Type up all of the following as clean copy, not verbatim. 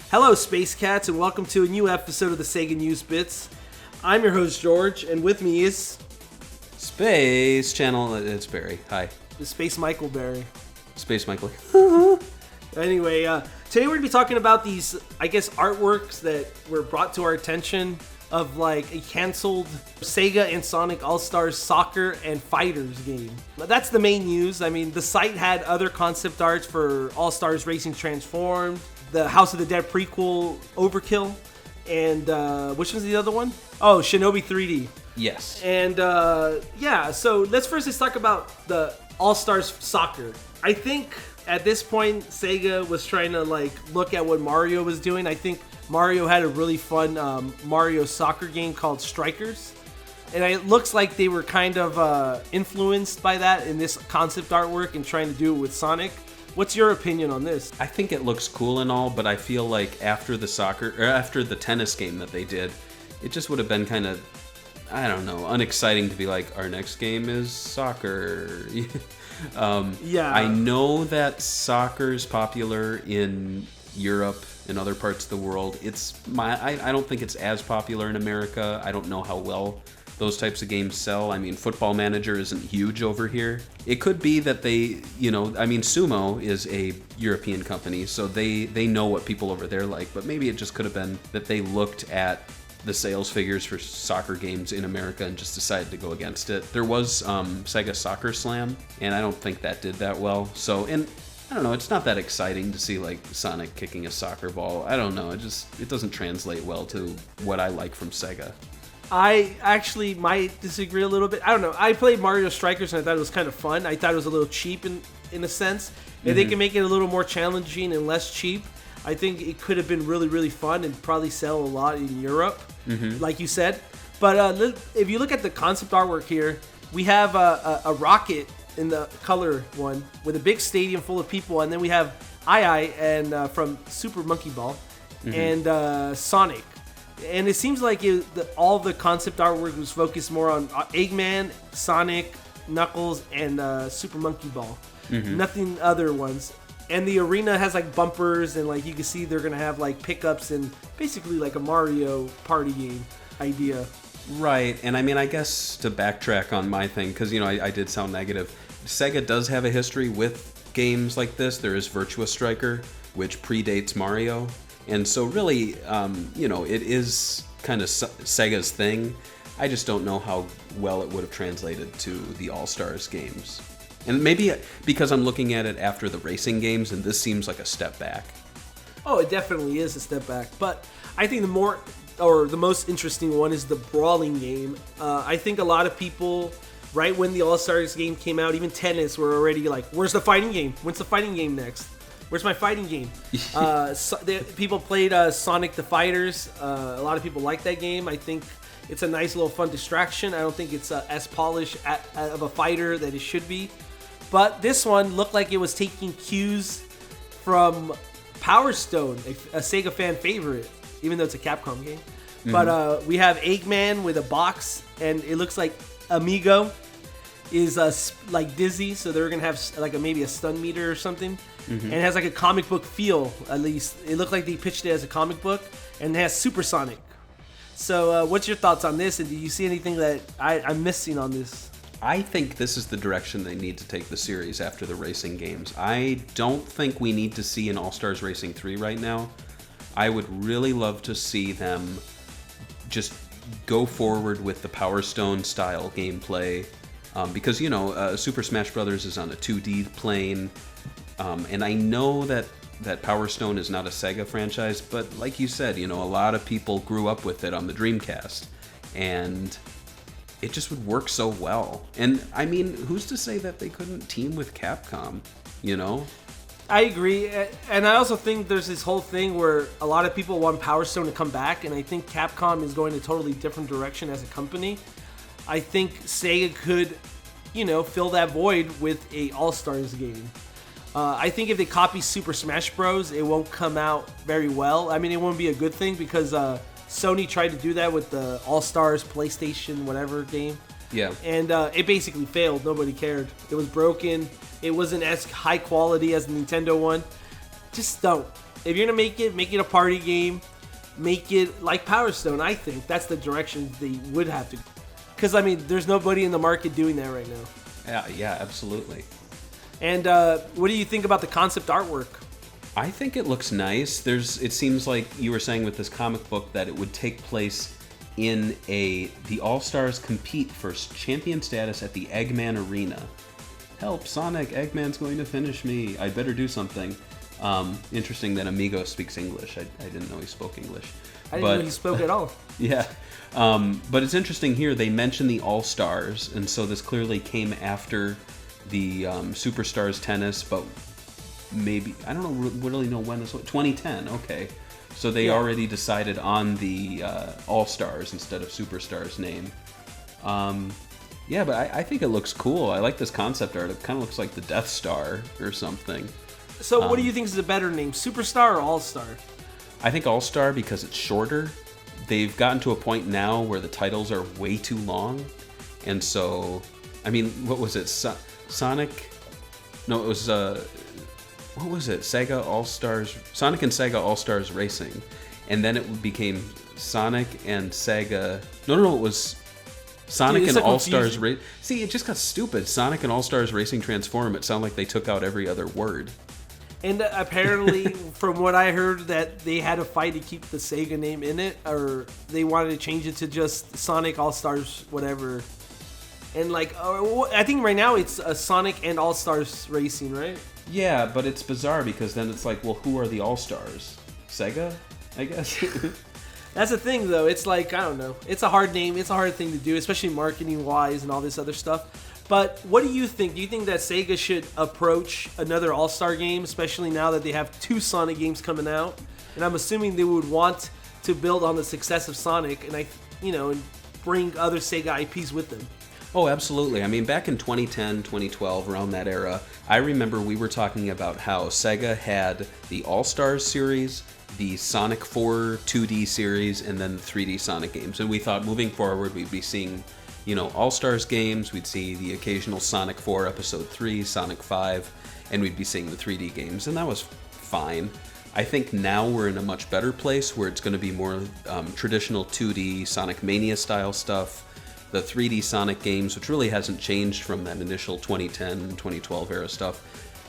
Hello, Space Cats, and welcome to a new episode of the SEGA News Bits. I'm your host, George, and with me is... Space Channel, it's Barry. Hi. the Space Michael Barry. Space Michael. Anyway, today we're going to be talking about these, I guess, artworks that were brought to our attention of, like, a canceled SEGA and Sonic All-Stars soccer and fighters game. That's the main news. I mean, the site had other concept arts for All-Stars Racing Transformed, the House of the Dead prequel Overkill, and which was the other one? Oh, Shinobi 3D. Yes. And yeah, so let's first talk about the All-Stars soccer. I think at this point, Sega was trying to like look at what Mario was doing. I think Mario had a really fun Mario soccer game called Strikers. And it looks like they were kind of influenced by that in this concept artwork and trying to do it with Sonic. What's your opinion on this? I think it looks cool and all, but I feel like after the tennis game that they did, it just would have been kind of, I don't know, unexciting to be like, our next game is soccer. Yeah. I know that soccer's popular in Europe and other parts of the world. I don't think it's as popular in America. I don't know how well those types of games sell. I mean, Football Manager isn't huge over here. It could be that they, Sumo is a European company, so they know what people over there like, but maybe it just could have been that they looked at the sales figures for soccer games in America and just decided to go against it. There was Sega Soccer Slam, and I don't think that did that well. So, and I don't know, it's not that exciting to see like Sonic kicking a soccer ball. I don't know, it doesn't translate well to what I like from Sega. I actually might disagree a little bit. I don't know. I played Mario Strikers and I thought it was kind of fun. I thought it was a little cheap in a sense. If they can make it a little more challenging and less cheap, I think it could have been really, really fun and probably sell a lot in Europe, like you said. But if you look at the concept artwork here, we have a rocket in the color one with a big stadium full of people, and then we have Ai and from Super Monkey Ball and Sonic. And it seems like all the concept artwork was focused more on Eggman, Sonic, Knuckles, and Super Monkey Ball. Nothing other ones. And the arena has like bumpers, and like you can see they're gonna have like pickups and basically like a Mario party game idea. Right, and I mean, I guess to backtrack on my thing, because I did sound negative. Sega does have a history with games like this. There is Virtua Striker, which predates Mario. And so really, it is kind of Sega's thing. I just don't know how well it would have translated to the All-Stars games. And maybe because I'm looking at it after the racing games, and this seems like a step back. Oh, it definitely is a step back. But I think the most interesting one is the brawling game. I think a lot of people, right when the All-Stars game came out, even tennis, were already like, where's the fighting game? When's the fighting game next? Where's my fighting game? People played Sonic the Fighters. A lot of people like that game. I think it's a nice little fun distraction. I don't think it's as polished of a fighter that it should be. But this one looked like it was taking cues from Power Stone, a Sega fan favorite, even though it's a Capcom game. But we have Eggman with a box, and it looks like Amigo is like dizzy, so they're going to have like maybe a stun meter or something. And it has like a comic book feel, at least. It looked like they pitched it as a comic book, and it has Supersonic. So what's your thoughts on this, and do you see anything that I'm missing on this? I think this is the direction they need to take the series after the racing games. I don't think we need to see an All-Stars Racing 3 right now. I would really love to see them just go forward with the Power Stone style gameplay, because, Super Smash Bros. Is on a 2D plane. And I know that Power Stone is not a Sega franchise, but like you said, a lot of people grew up with it on the Dreamcast, and it just would work so well. And I mean, who's to say that they couldn't team with Capcom, I agree, and I also think there's this whole thing where a lot of people want Power Stone to come back, and I think Capcom is going a totally different direction as a company. I think Sega could, fill that void with a All-Stars game. I think if they copy Super Smash Bros., it won't come out very well. I mean, it won't be a good thing because Sony tried to do that with the All-Stars PlayStation whatever game. Yeah. And it basically failed. Nobody cared. It was broken. It wasn't as high quality as the Nintendo one. Just don't. If you're gonna make it a party game. Make it like Power Stone. I think that's the direction they would have to. Because I mean, there's nobody in the market doing that right now. Yeah, absolutely. And what do you think about the concept artwork? I think it looks nice. It seems like you were saying with this comic book that it would take place in the All-Stars compete for champion status at the Eggman Arena. Help, Sonic, Eggman's going to finish me. I better do something. Interesting that Amigo speaks English. I didn't know he spoke English. I didn't know he spoke at all. Yeah. But it's interesting here, they mention the All-Stars, and so this clearly came after the Superstars tennis, but maybe, I don't really know when this was. 2010, okay. So they already decided on the All-Stars instead of Superstars name. Yeah, but I think it looks cool. I like this concept art. It kind of looks like the Death Star or something. So what do you think is a better name, Superstar or All-Star? I think All-Star because it's shorter. They've gotten to a point now where the titles are way too long. And so, I mean, what was it? Sonic? No, it was, what was it? SEGA All-Stars, Sonic and SEGA All-Stars Racing. And then it became Sonic and SEGA, no, it was Sonic and All-Stars Racing. See, it just got stupid. Sonic and All-Stars Racing Transform, it sounded like they took out every other word. And apparently, from what I heard, that they had a fight to keep the Sega name in it, or they wanted to change it to just Sonic All-Stars whatever. And like, I think right now it's Sonic and All-Stars Racing, right? Yeah, but it's bizarre because then it's like, well, who are the All-Stars? Sega, I guess? That's the thing, though. It's like, I don't know. It's a hard name. It's a hard thing to do, especially marketing-wise and all this other stuff. But what do you think? Do you think that Sega should approach another All-Star game, especially now that they have 2 Sonic games coming out? And I'm assuming they would want to build on the success of Sonic and and bring other Sega IPs with them. Oh, absolutely. I mean, back in 2010, 2012, around that era, I remember we were talking about how Sega had the All-Stars series, the Sonic 4 2D series, and then the 3D Sonic games. And we thought moving forward we'd be seeing All-Stars games, we'd see the occasional Sonic 4 Episode 3, Sonic 5, and we'd be seeing the 3D games, and that was fine. I think now we're in a much better place where it's going to be more traditional 2D Sonic Mania style stuff, the 3D Sonic games, which really hasn't changed from that initial 2010, 2012 era stuff.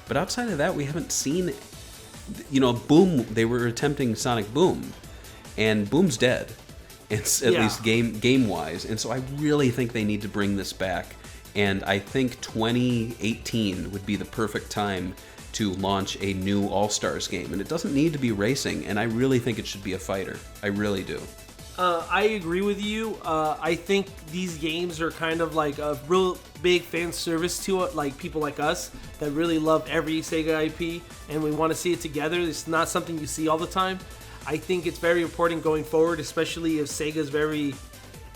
But outside of that, we haven't seen, Boom, they were attempting Sonic Boom, and Boom's dead. It's at least game-wise. And so I really think they need to bring this back. And I think 2018 would be the perfect time to launch a new All-Stars game. And it doesn't need to be racing, and I really think it should be a fighter. I really do. I agree with you. I think these games are kind of like a real big fan service to like people like us that really love every Sega IP, and we want to see it together. It's not something you see all the time. I think it's very important going forward, especially if Sega's very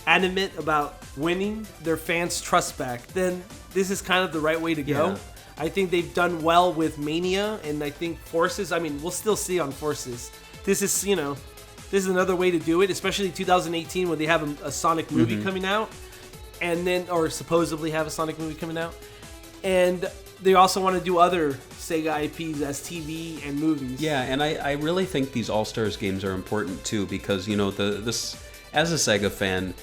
adamant about winning their fans' trust back. Then this is kind of the right way to go. Yeah. I think they've done well with Mania, and I think Forces. I mean, we'll still see on Forces. This is this is another way to do it, especially 2018 when they have a Sonic movie coming out, and then or supposedly have a Sonic movie coming out, and they also want to do other Sega IPs as TV and movies. Yeah, and I really think these All-Stars games are important too because this as a Sega fan,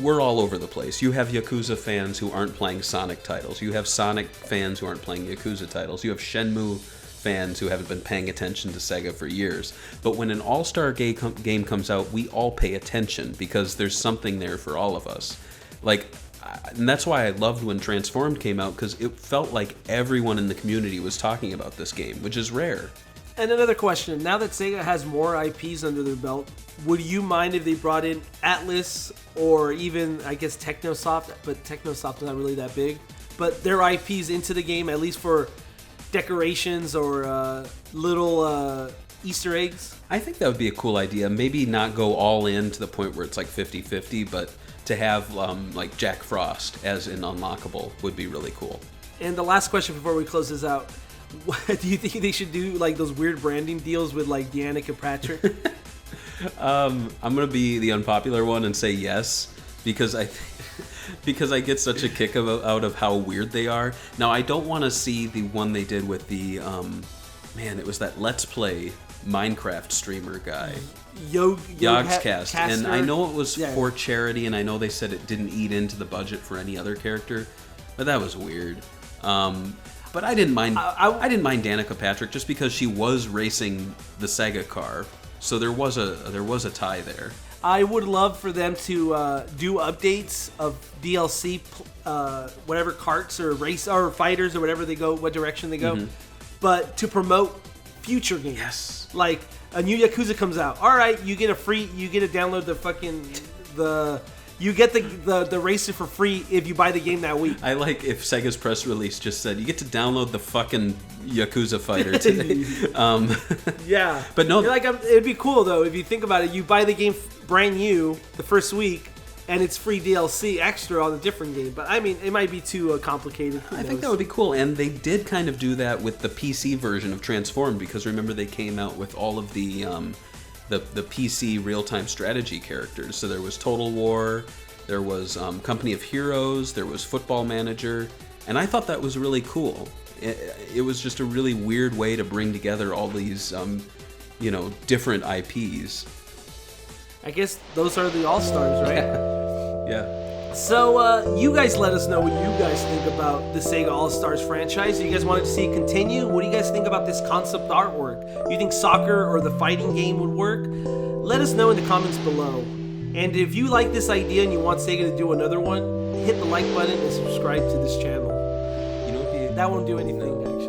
we're all over the place. You have Yakuza fans who aren't playing Sonic titles. You have Sonic fans who aren't playing Yakuza titles. You have Shenmue fans who haven't been paying attention to Sega for years. But when an All-Star game comes out, we all pay attention because there's something there for all of us. And that's why I loved when Transformed came out, because it felt like everyone in the community was talking about this game, which is rare. And another question, now that Sega has more IPs under their belt, would you mind if they brought in Atlas or even, I guess, Technosoft, but Technosoft is not really that big, but their IPs into the game, at least for decorations or little Easter eggs? I think that would be a cool idea. Maybe not go all in to the point where it's like 50-50, but to have like Jack Frost as an unlockable would be really cool. And the last question before we close this out, do you think they should do like those weird branding deals with like Danica Patrick? I'm gonna be the unpopular one and say yes, because I get such a kick out of how weird they are. Now I don't want to see the one they did with the it was that Let's Play Minecraft streamer guy. Yogscast. And I know it was for charity, and I know they said it didn't eat into the budget for any other character, but that was weird. But I didn't mind. I didn't mind Danica Patrick just because she was racing the Sega car, so there was a tie there. I would love for them to do updates of DLC, whatever carts or race or fighters or whatever they go, what direction they go, but to promote future games. Yes. Like a new Yakuza comes out. All right, you get to download you get the racer for free if you buy the game that week. I like if Sega's press release just said you get to download the fucking Yakuza fighter today. Yeah, but no, it'd be cool though if you think about it. You buy the game brand new the first week, and it's free DLC extra on a different game. But I mean, it might be too complicated. I think that would be cool, and they did kind of do that with the PC version of Transformed, because remember they came out with all of the PC real-time strategy characters. So there was Total War, there was Company of Heroes, there was Football Manager, and I thought that was really cool. It was just a really weird way to bring together all these, different IPs. I guess those are the All-Stars, right? Yeah. So, you guys let us know what you guys think about the SEGA All-Stars franchise. Do you guys wanted to see it continue? What do you guys think about this concept artwork? Do you think soccer or the fighting game would work? Let us know in the comments below. And if you like this idea and you want SEGA to do another one, hit the like button and subscribe to this channel. You know, that won't do anything, actually.